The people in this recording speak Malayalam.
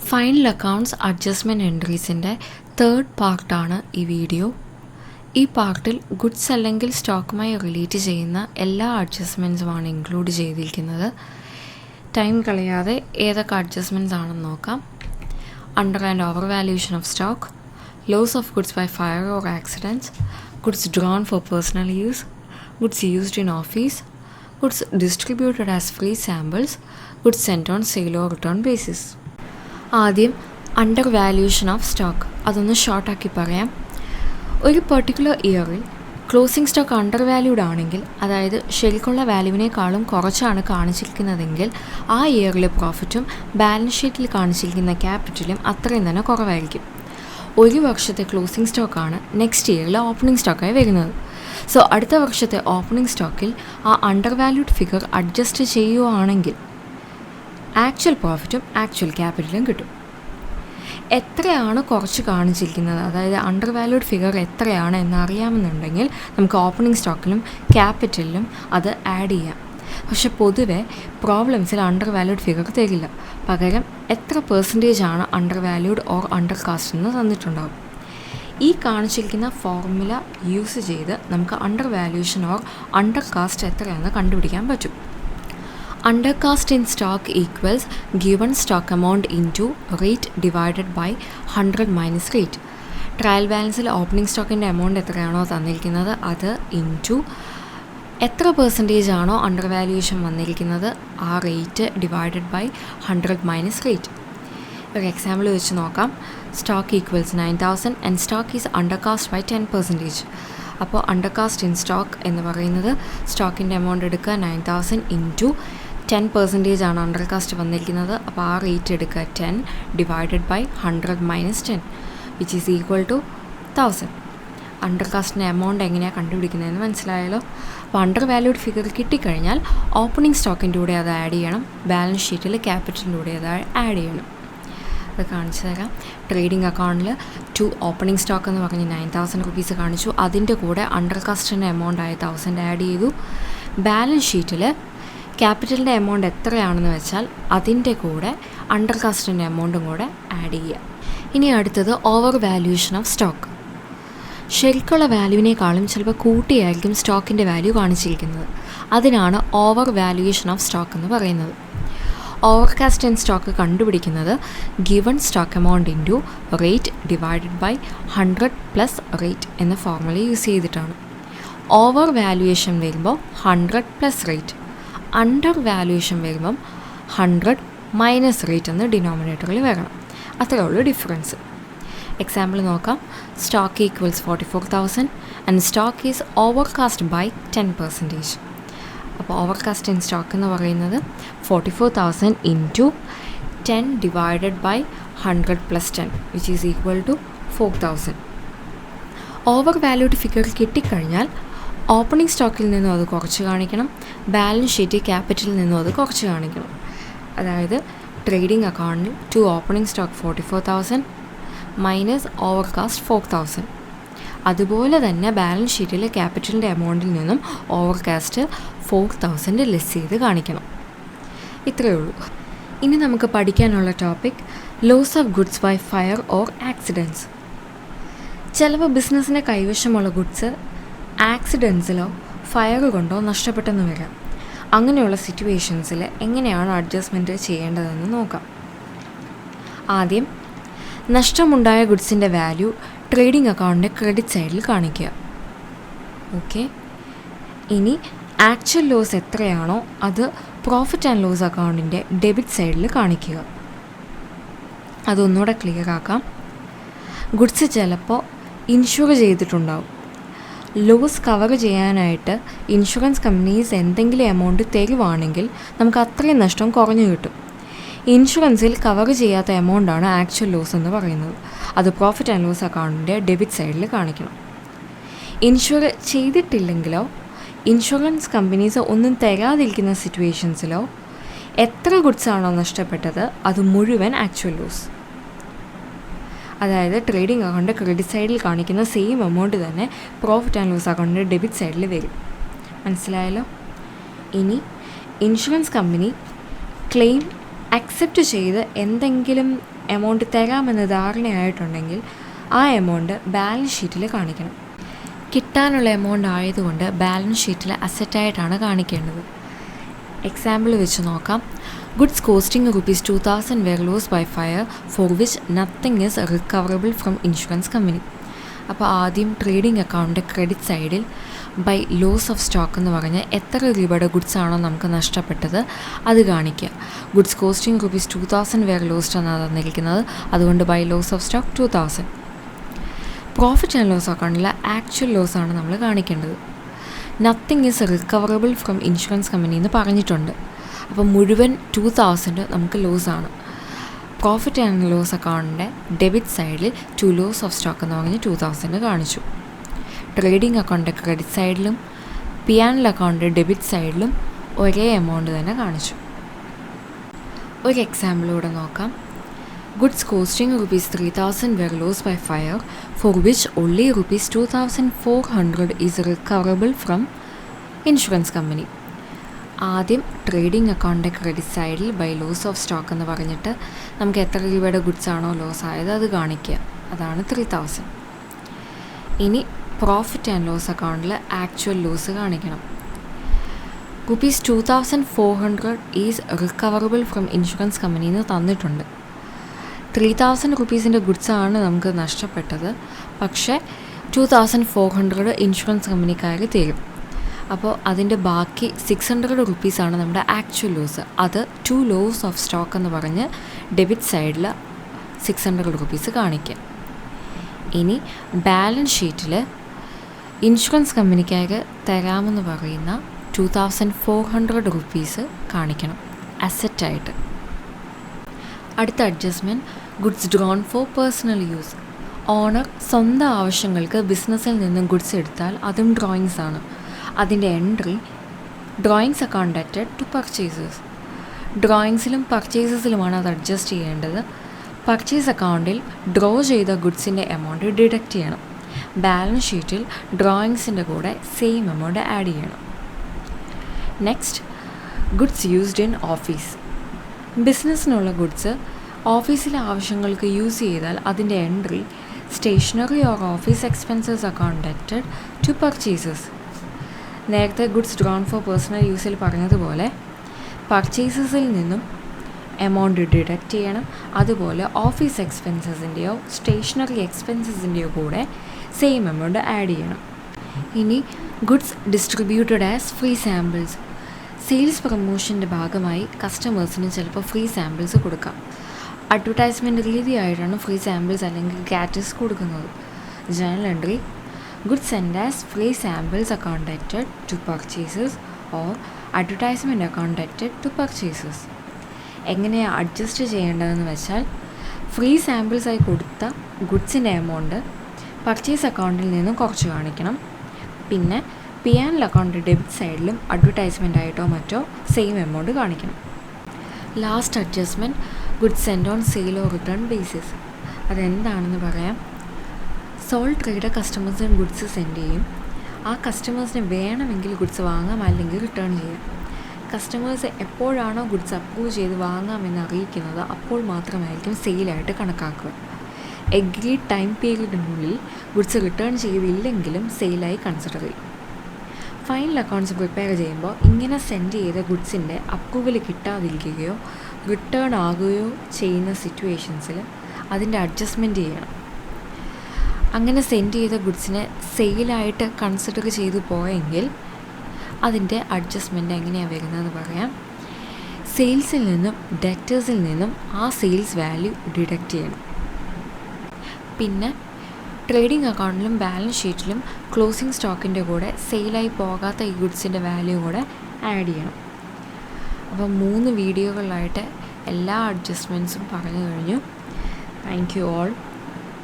ഫൈനൽ അക്കൗണ്ട്സ് അഡ്ജസ്റ്റ്മെൻറ്റ് എൻട്രീസിൻ്റെ തേർഡ് പാർട്ടാണ് ഈ വീഡിയോ. ഈ പാർട്ടിൽ ഗുഡ്സ് അല്ലെങ്കിൽ സ്റ്റോക്കുമായി റിലേറ്റ് ചെയ്യുന്ന എല്ലാ അഡ്ജസ്റ്റ്മെൻറ്റ്സുമാണ് ഇൻക്ലൂഡ് ചെയ്തിരിക്കുന്നത്. ടൈം കളയാതെ ഏതൊക്കെ അഡ്ജസ്റ്റ്മെൻറ്റ്സ് ആണെന്ന് നോക്കാം. Under and over valuation of stock, loss of goods by fire or accidents, goods drawn for personal use, goods used in office, goods distributed as free samples, goods sent on sale or return basis. ആദ്യം അണ്ടർ വാല്യൂഷൻ ഓഫ് സ്റ്റോക്ക്, അതൊന്ന് ഷോർട്ടാക്കി പറയാം. ഒരു പെർട്ടിക്കുലർ ഇയറിൽ ക്ലോസിംഗ് സ്റ്റോക്ക് അണ്ടർ വാല്യൂഡ് ആണെങ്കിൽ, അതായത് ശരിക്കുള്ള വാല്യൂവിനേക്കാളും കുറച്ചാണ് കാണിച്ചിരിക്കുന്നതെങ്കിൽ, ആ ഇയറിലെ പ്രോഫിറ്റും ബാലൻസ് ഷീറ്റിൽ കാണിച്ചിരിക്കുന്ന ക്യാപിറ്റലും അത്രയും തന്നെ കുറവായിരിക്കും. ഒരു വർഷത്തെ ക്ലോസിംഗ് സ്റ്റോക്കാണ് നെക്സ്റ്റ് ഇയറിൽ ഓപ്പണിംഗ് സ്റ്റോക്കായി വരുന്നത്. സോ അടുത്ത വർഷത്തെ ഓപ്പണിംഗ് സ്റ്റോക്കിൽ ആ അണ്ടർ വാല്യൂഡ് ഫിഗർ അഡ്ജസ്റ്റ് ചെയ്യുകയാണെങ്കിൽ ആക്ച്വൽ പ്രോഫിറ്റും ആക്ച്വൽ ക്യാപിറ്റലും കിട്ടും. എത്രയാണ് കുറച്ച് കാണിച്ചിരിക്കുന്നത്, അതായത് അണ്ടർ വാല്യൂഡ് ഫിഗർ എത്രയാണ് എന്നറിയാമെന്നുണ്ടെങ്കിൽ നമുക്ക് ഓപ്പണിംഗ് സ്റ്റോക്കിലും ക്യാപിറ്റലിലും അത് ആഡ് ചെയ്യാം. പക്ഷെ പൊതുവെ പ്രോബ്ലംസിൽ അണ്ടർ വാല്യൂഡ് ഫിഗർ തരില്ല. പകരം എത്ര പെർസെൻറ്റേജാണ് under valued or under cast എന്ന് തന്നിട്ടുണ്ടാകും. ഈ കാണിച്ചിരിക്കുന്ന ഫോർമുല യൂസ് ചെയ്ത് നമുക്ക് under valuation or under cast എത്രയാണെന്ന് കണ്ടുപിടിക്കാൻ പറ്റും. Undercast in stock equals given stock amount into rate divided by 100 minus rate. Trial ബാലൻസിൽ ഓപ്പണിംഗ് സ്റ്റോക്കിൻ്റെ എമൗണ്ട് എത്രയാണോ തന്നിരിക്കുന്നത് അത് ഇൻറ്റു എത്ര പെർസെൻറ്റേജ് ആണോ അണ്ടർ വാല്യൂഷൻ വന്നിരിക്കുന്നത് ആ rate divided by 100 minus rate. ഒരു എക്സാമ്പിൾ വെച്ച് നോക്കാം. Stock equals 9,000 and stock is undercast by 10%. അപ്പോൾ അണ്ടർകാസ്റ്റ് ഇൻ സ്റ്റോക്ക് എന്ന് പറയുന്നത് സ്റ്റോക്കിൻ്റെ എമൗണ്ട് എടുക്കുക 9,000 ഇൻറ്റു 10% ആണ് അണ്ടർകാസ്റ്റ് വന്നിരിക്കുന്നത്. അപ്പോൾ ആ റേറ്റ് എടുക്കുക 10 divided by 100 minus 10 which is equal to 1000. അണ്ടർകാസ്റ്റിൻ്റെ എമൗണ്ട് എങ്ങനെയാണ് കണ്ടുപിടിക്കുന്നതെന്ന് മനസ്സിലായല്ലോ. അപ്പോൾ അണ്ടർ വാല്യൂഡ് ഫിഗർ കിട്ടിക്കഴിഞ്ഞാൽ ഓപ്പണിംഗ് സ്റ്റോക്കിൻ്റെ കൂടെ അത് ആഡ് ചെയ്യണം, ബാലൻസ് ഷീറ്റിൽ ക്യാപിറ്റലിൻ്റെ കൂടെ അത് ആഡ് ചെയ്യണം. അത് കാണിച്ചു തരാം. ട്രേഡിംഗ് അക്കൗണ്ടിൽ ഓപ്പണിംഗ് സ്റ്റോക്ക് എന്ന് പറഞ്ഞ് 9,000 റുപ്പീസ് കാണിച്ചു. അതിൻ്റെ കൂടെ അണ്ടർകാസ്റ്റിൻ്റെ എമൗണ്ട് ആയ 1000 ആഡ് ചെയ്തു. ബാലൻസ് ഷീറ്റിൽ ക്യാപിറ്റലിൻ്റെ എമൗണ്ട് എത്രയാണെന്ന് വെച്ചാൽ അതിൻ്റെ കൂടെ അണ്ടർകാസ്റ്റിൻ്റെ എമൗണ്ടും കൂടെ ആഡ് ചെയ്യുക. ഇനി അടുത്തത് ഓവർ വാല്യൂഷൻ ഓഫ് സ്റ്റോക്ക്. ശരിക്കുള്ള വാല്യൂവിനേക്കാളും ചിലപ്പോൾ കൂട്ടിയായിരിക്കും സ്റ്റോക്കിൻ്റെ വാല്യൂ കാണിച്ചിരിക്കുന്നത്. അതിനാണ് ഓവർ വാല്യൂഷൻ ഓഫ് സ്റ്റോക്ക് എന്ന് പറയുന്നത്. ഓവർകാസ്റ്റ് ഇൻ സ്റ്റോക്ക് കണ്ടുപിടിക്കുന്നത് given stock amount into rate divided by 100 plus rate എന്ന ഫോർമുല യൂസ് ചെയ്തിട്ടാണ്. ഓവർ വാല്യൂവേഷൻ വരുമ്പോൾ 100 പ്ലസ് റേറ്റ്, അണ്ടർ വാല്യൂവേഷൻ വരുമ്പം 100 മൈനസ് റേറ്റ് എന്ന് ഡിനോമിനേറ്ററിൽ വരണം. അത്രേ ഉള്ളൂ ഡിഫറൻസ്. എക്സാമ്പിൾ നോക്കാം. Stock equals 44,000 and stock is overcast by 10%. അപ്പോൾ ഓവർകാസ്റ്റ് ഇൻ സ്റ്റോക്ക് എന്ന് പറയുന്നത് 44,000 into 10 divided by 100 plus 10 which is equal to 4,000. Over valued figure കിട്ടിക്കഴിഞ്ഞാൽ ഓപ്പണിംഗ് സ്റ്റോക്കിൽ നിന്നും അത് കുറച്ച് കാണിക്കണം, ബാലൻസ് ഷീറ്റ് ക്യാപിറ്റലിൽ നിന്നും അത് കുറച്ച് കാണിക്കണം. അതായത് ട്രേഡിംഗ് അക്കൗണ്ടിൽ ഓപ്പണിംഗ് സ്റ്റോക്ക് 44,000 മൈനസ് ഓവർകാസ്റ്റ് 4,000. അതുപോലെ തന്നെ ബാലൻസ് ഷീറ്റിൽ ക്യാപിറ്റലിൻ്റെ എമൗണ്ടിൽ നിന്നും ഓവർകാസ്റ്റ് 4,000 ലെസ് ചെയ്ത് കാണിക്കണം. ഇത്രയേ ഉള്ളൂ. ഇനി നമുക്ക് പഠിക്കാനുള്ള topic loss of goods by fire or accidents. ചിലപ്പോൾ ബിസിനസ്സിൻ്റെ കൈവശമുള്ള ഗുഡ്സ് ആക്സിഡൻസിലോ ഫയർ കൊണ്ടോ നഷ്ടപ്പെട്ടെന്ന് വരാം. അങ്ങനെയുള്ള സിറ്റുവേഷൻസിൽ എങ്ങനെയാണ് അഡ്ജസ്റ്റ്മെൻറ്റ് ചെയ്യേണ്ടതെന്ന് നോക്കാം. ആദ്യം നഷ്ടമുണ്ടായ ഗുഡ്സിൻ്റെ വാല്യൂ ട്രേഡിംഗ് അക്കൗണ്ടിൻ്റെ ക്രെഡിറ്റ് സൈഡിൽ കാണിക്കുക. ഓക്കെ. ഇനി ആക്ച്വൽ ലോസ് എത്രയാണോ അത് പ്രോഫിറ്റ് ആൻഡ് ലോസ് അക്കൗണ്ടിൻ്റെ ഡെബിറ്റ് സൈഡിൽ കാണിക്കുക. അതൊന്നുകൂടെ ക്ലിയർ ആക്കാം. ഗുഡ്സ് ചിലപ്പോൾ ഇൻഷുർ ചെയ്തിട്ടുണ്ടാവും. ലോസ് കവർ ചെയ്യാനായിട്ട് ഇൻഷുറൻസ് കമ്പനീസ് എന്തെങ്കിലും എമൗണ്ട് തരുവാണെങ്കിൽ നമുക്ക് അത്രയും നഷ്ടം കുറഞ്ഞു കിട്ടും. ഇൻഷുറൻസിൽ കവർ ചെയ്യാത്ത എമൗണ്ടാണ് ആക്ച്വൽ ലോസ് എന്ന് പറയുന്നത്. അത് പ്രോഫിറ്റ് ആൻഡ് ലോസ് അക്കൗണ്ടിൻ്റെ ഡെബിറ്റ് സൈഡിൽ കാണിക്കണം. ഇൻഷുർ ചെയ്തിട്ടില്ലെങ്കിലോ ഇൻഷുറൻസ് കമ്പനീസ് ഒന്നും തരാതിരിക്കുന്ന സിറ്റുവേഷൻസിലോ എത്ര ഗുഡ്സാണോ നഷ്ടപ്പെട്ടത് അത് മുഴുവൻ ആക്ച്വൽ ലോസ്. അതായത് ട്രേഡിംഗ് അക്കൗണ്ട് ക്രെഡിറ്റ് സൈഡിൽ കാണിക്കുന്ന സെയിം എമൗണ്ട് തന്നെ പ്രോഫിറ്റ് ആൻഡ് ലോസ് അക്കൗണ്ടിൻ്റെ ഡെബിറ്റ് സൈഡിൽ വരും. മനസ്സിലായല്ലോ. ഇനി ഇൻഷുറൻസ് കമ്പനി ക്ലെയിം അക്സെപ്റ്റ് ചെയ്ത് എന്തെങ്കിലും എമൗണ്ട് തരാമെന്ന് ധാരണയായിട്ടുണ്ടെങ്കിൽ ആ എമൗണ്ട് ബാലൻസ് ഷീറ്റിൽ കാണിക്കണം. കിട്ടാനുള്ള എമൗണ്ട് ആയതുകൊണ്ട് ബാലൻസ് ഷീറ്റിൽ അസറ്റായിട്ടാണ് കാണിക്കേണ്ടത്. എക്സാമ്പിൾ വെച്ച് നോക്കാം. Goods costing ₹2,000 were lost by fire for which nothing is recoverable from insurance company. അപ്പോൾ ആദ്യം ട്രേഡിംഗ് അക്കൗണ്ടിൻ്റെ ക്രെഡിറ്റ് സൈഡിൽ ബൈ ലോസ് ഓഫ് സ്റ്റോക്ക് എന്ന് പറഞ്ഞ് എത്ര രൂപയുടെ ഗുഡ്സ് ആണോ നമുക്ക് നഷ്ടപ്പെട്ടത് അത് കാണിക്കുക. ഗുഡ്സ് കോസ്റ്റിംഗ് ₹2,000 were lost എന്നാണ് തന്നിരിക്കുന്നത്, അതുകൊണ്ട് by loss of stock 2,000. Profit and loss അക്കൗണ്ടിൽ ആക്ച്വൽ ലോസ് ആണ് നമ്മൾ കാണിക്കേണ്ടത്. Nothing is recoverable from insurance company എന്ന് പറഞ്ഞിട്ടുണ്ട്. അപ്പോൾ മുഴുവൻ 2,000 നമുക്ക് ലോസാണ്. പ്രോഫിറ്റ് ആൻഡ് ലോസ് അക്കൗണ്ടിൻ്റെ ഡെബിറ്റ് സൈഡിൽ ടു ലോസ് ഓഫ് സ്റ്റോക്ക് എന്ന് പറഞ്ഞ് 2,000 കാണിച്ചു. ട്രേഡിംഗ് അക്കൗണ്ടിൻ്റെ ക്രെഡിറ്റ് സൈഡിലും P&L അക്കൗണ്ടിൻ്റെ ഡെബിറ്റ് സൈഡിലും ഒരേ എമൗണ്ട് തന്നെ കാണിച്ചു. ഒരു എക്സാമ്പിളൂടെ നോക്കാം. Goods costing ₹3,000 were lost by fire for which only ₹2,400 is recoverable from insurance company. ആദ്യം ട്രേഡിംഗ് അക്കൗണ്ടിൻ്റെ ക്രെഡിറ്റ് സൈഡിൽ ബൈ ലോസ് ഓഫ് സ്റ്റോക്ക് എന്ന് പറഞ്ഞിട്ട് നമുക്ക് എത്ര രൂപയുടെ ഗുഡ്സ് ആണോ ലോസ് ആയത് അത് കാണിക്കുക, അതാണ് 3,000. ഇനി പ്രോഫിറ്റ് ആൻഡ് ലോസ് അക്കൗണ്ടിൽ ആക്ച്വൽ ലോസ് കാണിക്കണം. ₹2,400 is recoverable from insurance company എന്ന് തന്നിട്ടുണ്ട്. 3,000 ഗുഡ്സാണ് നമുക്ക് നഷ്ടപ്പെട്ടത്, പക്ഷേ 2,400 ഇൻഷുറൻസ് കമ്പനിക്കാർ തരും. അപ്പോൾ അതിൻ്റെ ബാക്കി ₹600 നമ്മുടെ ആക്ച്വൽ ലോസ്. അത് ടു ലോസ് ഓഫ് സ്റ്റോക്ക് എന്ന് പറഞ്ഞ് ഡെബിറ്റ് സൈഡിൽ ₹600 കാണിക്കുക. ഇനി ബാലൻസ് ഷീറ്റിൽ ഇൻഷുറൻസ് കമ്പനിക്കാർ തരാമെന്ന് പറയുന്ന ₹2,400 കാണിക്കണം അസറ്റായിട്ട്. അടുത്ത adjustment goods drawn for personal use. Owner സ്വന്തം ആവശ്യങ്ങൾക്ക് ബിസിനസ്സിൽ നിന്നും ഗുഡ്സ് എടുത്താൽ അതും ഡ്രോയിങ്സ് ആണ്. അതിൻ്റെ entry drawings account added to purchases. ഡ്രോയിങ്സിലും പർച്ചേസസിലുമാണ് അത് അഡ്ജസ്റ്റ് ചെയ്യേണ്ടത്. പർച്ചേസ് അക്കൗണ്ടിൽ ഡ്രോ ചെയ്ത ഗുഡ്സിൻ്റെ എമൗണ്ട് ഡിഡക്റ്റ് ചെയ്യണം. ബാലൻസ് ഷീറ്റിൽ ഡ്രോയിങ്സിൻ്റെ കൂടെ സെയിം എമൗണ്ട് ആഡ് ചെയ്യണം. Next goods used in office. ബിസിനസ്സിനുള്ള ഗുഡ്സ് ഓഫീസിലെ ആവശ്യങ്ങൾക്ക് യൂസ് ചെയ്താൽ അതിൻ്റെ entry stationery or office expenses account added to purchases. നേരത്തെ ഗുഡ്സ് ഡ്രോൺ ഫോർ പേഴ്സണൽ യൂസിൽ പറഞ്ഞതുപോലെ പർച്ചേസസിൽ നിന്നും എമൗണ്ട് ഡിഡക്റ്റ് ചെയ്യണം. അതുപോലെ ഓഫീസ് എക്സ്പെൻസസിൻ്റെയോ സ്റ്റേഷനറി എക്സ്പെൻസസിൻ്റെയോ കൂടെ സെയിം എമൗണ്ട് ആഡ് ചെയ്യണം. ഇനി goods distributed as free samples. Sales പ്രൊമോഷൻ്റെ ഭാഗമായി കസ്റ്റമേഴ്സിന് ചിലപ്പോൾ ഫ്രീ സാമ്പിൾസ് കൊടുക്കാം. അഡ്വർടൈസ്മെൻറ്റ് രീതിയായിട്ടാണ് ഫ്രീ സാമ്പിൾസ് അല്ലെങ്കിൽ ഗ്രാറ്റിസ് കൊടുക്കുന്നത്. Journal entry goods send as free samples account added to purchases or advertisement account added to purchases. എങ്ങനെയാണ് അഡ്ജസ്റ്റ് ചെയ്യേണ്ടതെന്ന് വെച്ചാൽ ഫ്രീ സാമ്പിൾസായി കൊടുത്ത ഗുഡ്സിൻ്റെ എമൗണ്ട് പർച്ചേസ് അക്കൗണ്ടിൽ നിന്നും കുറച്ച് കാണിക്കണം. പിന്നെ P&L അക്കൗണ്ട് ഡെബിറ്റ് സൈഡിലും അഡ്വർടൈസ്മെൻ്റ് ആയിട്ടോ മറ്റോ സെയിം എമൗണ്ട് കാണിക്കണം. Last adjustment goods send on sale or return basis. അതെന്താണെന്ന് പറയാം. സോൾ ട്രേഡർ കസ്റ്റമേഴ്സിന് ഗുഡ്സ് സെൻഡ് ചെയ്യും. ആ കസ്റ്റമേഴ്സിന് വേണമെങ്കിൽ ഗുഡ്സ് വാങ്ങാം, അല്ലെങ്കിൽ റിട്ടേൺ ചെയ്യാം. കസ്റ്റമേഴ്സ് എപ്പോഴാണോ ഗുഡ്സ് അപ്രൂവ് ചെയ്ത് വാങ്ങാമെന്ന് അറിയിക്കുന്നത് അപ്പോൾ മാത്രമായിരിക്കും സെയിലായിട്ട് കണക്കാക്കുക. എഗ്രീഡ് ടൈം പീരീഡിനുള്ളിൽ ഗുഡ്സ് റിട്ടേൺ ചെയ്തില്ലെങ്കിലും സെയിലായി കൺസിഡർ ചെയ്യും. ഫൈനൽ അക്കൗണ്ട്സ് പ്രിപ്പയർ ചെയ്യുമ്പോൾ ഇങ്ങനെ സെൻഡ് ചെയ്ത ഗുഡ്സിൻ്റെ അപ്രൂവൽ കിട്ടാതിരിക്കുകയോ റിട്ടേൺ ആകുകയോ ചെയ്യുന്ന സിറ്റുവേഷൻസിൽ അതിൻ്റെ അഡ്ജസ്റ്റ്മെൻറ്റ് ചെയ്യണം. അങ്ങനെ സെൻഡ് ചെയ്ത ഗുഡ്സിനെ സെയിലായിട്ട് കൺസിഡർ ചെയ്തു പോയെങ്കിൽ അതിൻ്റെ അഡ്ജസ്റ്റ്മെൻറ്റ് എങ്ങനെയാണ് വരുന്നതെന്ന് പറയാം. സെയിൽസിൽ നിന്നും ഡെറ്റേഴ്സിൽ നിന്നും ആ സെയിൽസ് വാല്യൂ ഡിഡക്റ്റ് ചെയ്യണം. പിന്നെ ട്രേഡിംഗ് അക്കൗണ്ടിലും ബാലൻസ് ഷീറ്റിലും ക്ലോസിംഗ് സ്റ്റോക്കിൻ്റെ കൂടെ സെയിലായി പോകാത്ത ഈ ഗുഡ്സിൻ്റെ വാല്യൂ കൂടെ ആഡ് ചെയ്യണം. അപ്പോൾ 3 വീഡിയോകളിലായിട്ട് എല്ലാ അഡ്ജസ്റ്റ്മെൻറ്റ്സും പറഞ്ഞു കഴിഞ്ഞു. Thank you all.